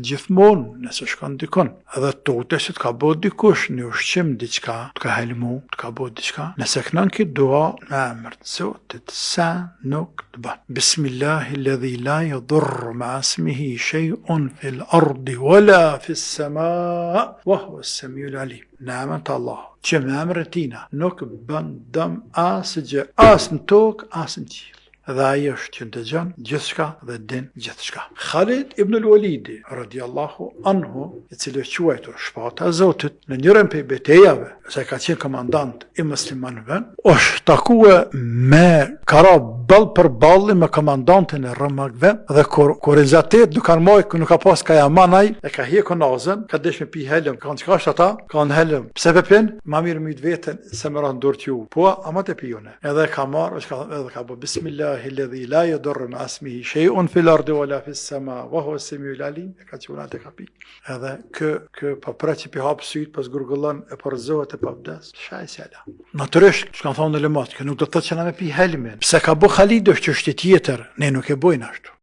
gjithmonë nëse shkon dikon, edhe tote se të ka bo dikush një ushqim diçka, të ka helmu, të ka bo diçka, nëse kënan këtë dua në emër të Zotit, sa nuk të ban. Bismillahi ledhi la yadurru ma asmihi shay'un fil ardi wala fis sama wa huwa as-samiul alim. Në emër të Allah, që me emër e tina nuk bën dëm asë gjë, as në tokë, as në qiell. Dhe ajo është që dëgjon gjithçka dhe din gjithçka. Khalid ibn al-Walidi radiallahu anhu, i cili është quajtur shpata e Zotit, në njërën prej betejave, se ka qenë komandant i muslimanëve, është takue me kara ball për balli me komandantin e romakëve, dhe kur izatet nuk kanë marrë, nuk ka pas ka jamanaj, e ka hije konazën, ka desh me pi helm, kanë çka është ata, kanë helm. Pse pepin? Ma mirë myt veten se më ran dorë t'ju. Po, ama te pijone. Edhe ka marrë, edhe ka bë bismillah الذي لا يضر مع اسمه شيء في الارض ولا في السماء وهو السميع العليم. Ka thënë te kapi. Edhe kë pa praçi pi hap syt pas gurgullon e porzohet e pa vdes. Shaj sela. Natyrisht, çka thonë në lemat, që nuk do të thotë që na me pi helmin. Pse ka bë Khalid është çështje tjetër, ne nuk e bojnë ashtu.